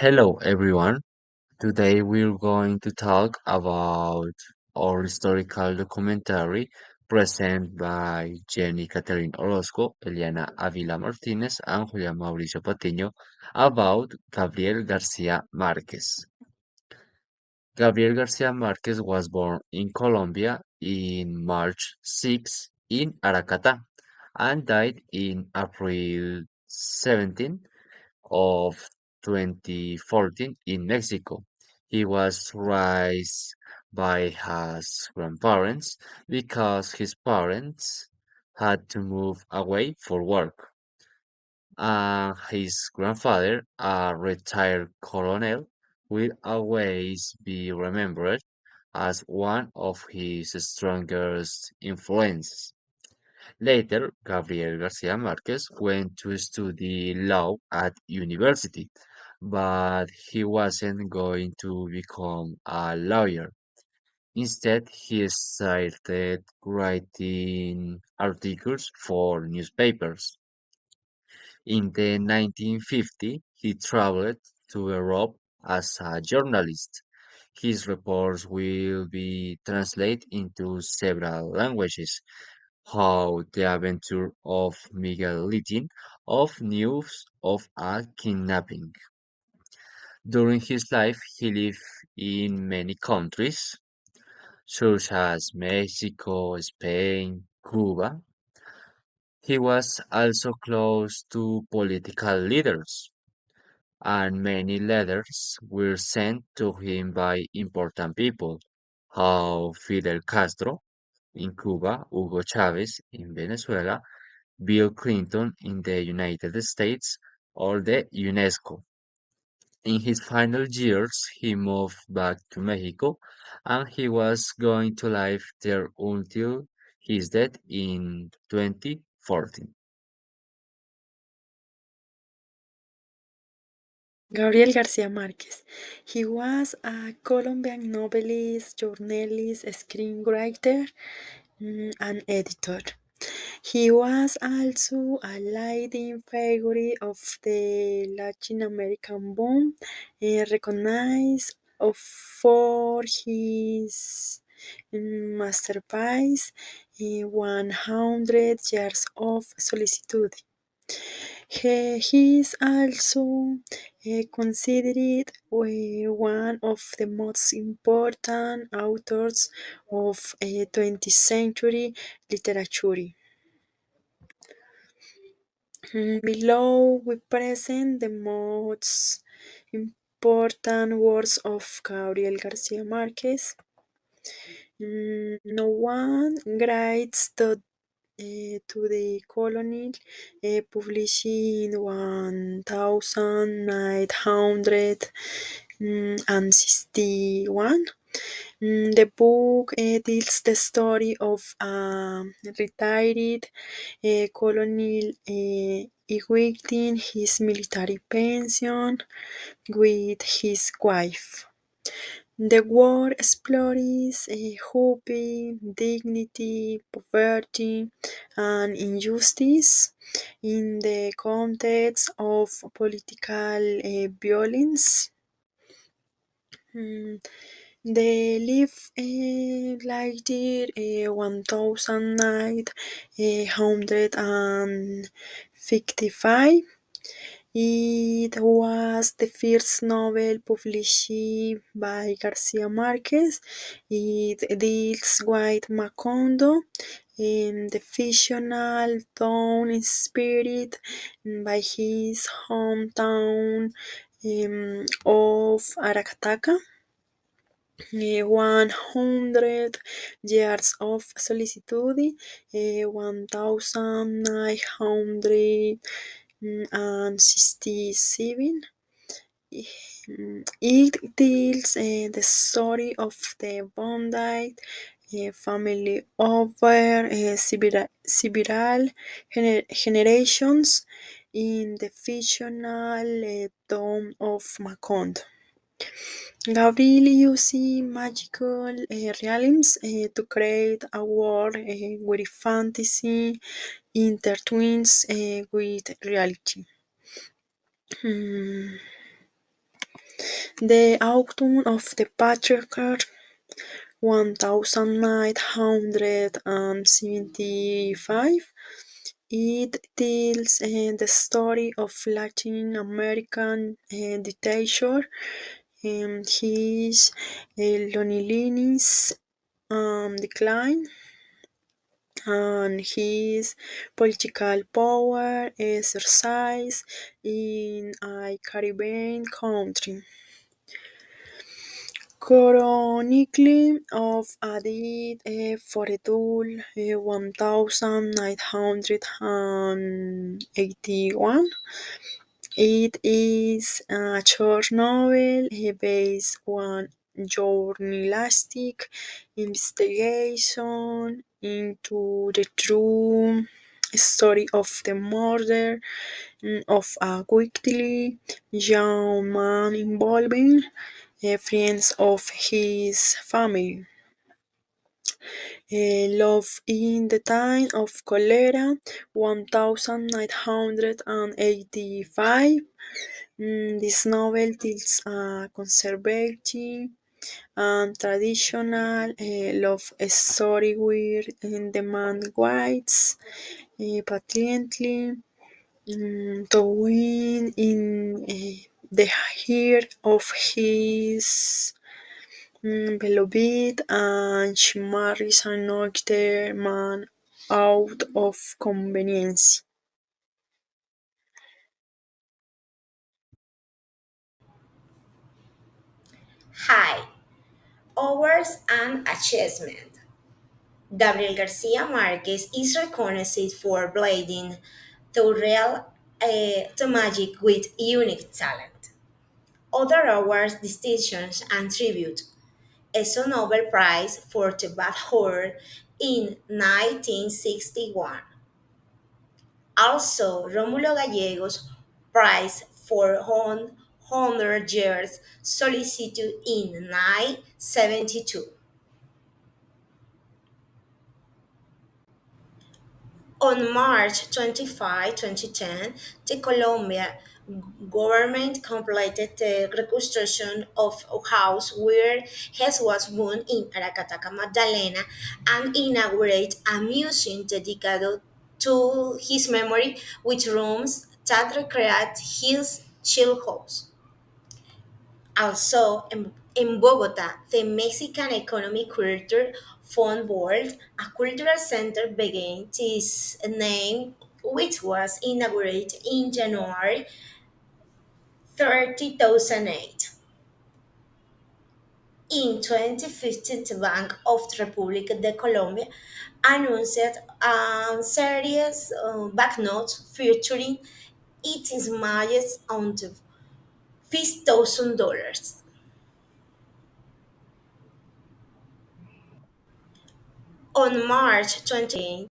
Hello everyone. Today we're going to talk about our historical documentary presented by Jenny Catherine Orozco, Eliana Avila Martinez, and Julian Mauricio Patiño about Gabriel Garcia Marquez. Gabriel Garcia Marquez was born in Colombia in March 6 in Aracata and died in April 17 of 2014 in Mexico. He was raised by his grandparents because his parents had to move away for work. His grandfather, a retired colonel, will always be remembered as one of his strongest influences. Later, Gabriel Garcia Marquez went to study law at university, but he wasn't going to become a lawyer. Instead, he started writing articles for newspapers. In the 1950s, he traveled to Europe as a journalist. His reports will be translated into several languages. How the adventure of Miguel Litin of news of a kidnapping. During his life, he lived in many countries, such as Mexico, Spain, Cuba. He was also close to political leaders, and many letters were sent to him by important people, how Fidel Castro in Cuba, Hugo Chavez in Venezuela, Bill Clinton in the United States, or the UNESCO. In his final years, he moved back to Mexico and he was going to live there until his death in 2014. Gabriel Garcia Marquez. He was a Colombian novelist, journalist, screenwriter, and editor. He was also a leading figure of the Latin American boom, recognized for his masterpiece, 100 Years of Solitude. He is also considered one of the most important authors of 20th century literature. Below we present the most important works of Gabriel Garcia Marquez. No one writes to the colony, published in 1961. The book tells the story of a retired colonel equating his military pension with his wife. The war explores hope, dignity, poverty, and injustice in the context of political violence. Mm, They live later 1955. It was the first novel published by Garcia Marquez. It deals with Macondo, the fictional town inspired by his hometown of Aracataca. 100 Years of Solitude, 1967. It tells the story of the bonded family over several generations in the fictional town of Macondo. Gabriel uses magical realms to create a world where fantasy intertwines with reality. Hmm. The autumn of the patriarch 1975. It tells the story of Latin American dictator, his loneliness decline, and his political power exercise in a Caribbean country. Chronicle of Adit Foredul 1981. It is a short novel based on journalistic investigation into the true story of the murder of a quickly young man involving friends of his family. Love in the Time of Cholera, 1985. This novel tells a conservative and traditional love story where the man waits patiently to win in the heart of his beloved, and she marries another man out of convenience. High hours and achievement. Gabriel Garcia Marquez is recognized for blending the magic with unique talent. Other awards, distinctions, and tribute. ESO Nobel Prize for the Bad Horror in 1961. Also, Rómulo Gallegos Prize for 100 Years Solicitude in 1972. On March 25, 2010, the Colombia government completed the reconstruction of a house where Hess was born in Aracataca, Magdalena, and inaugurated a museum dedicated to his memory with rooms that recreate his childhood. Also, in Bogota, the Mexican Economic Culture Fund Board, a cultural center, began its name, which was inaugurated in January 30, 2008. In 2015, the Bank of the Republic de Colombia announced a series of banknotes featuring its images on the $5,000. On March 20,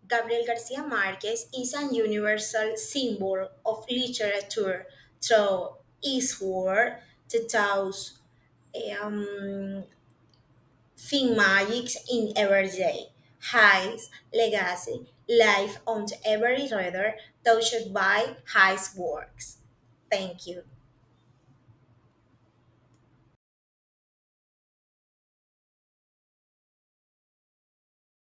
Gabriel Garcia Marquez is a universal symbol of literature through his work, the thoughts, um, theme magics in everyday, highs, legacy, life on every reader touched by his works. Thank you.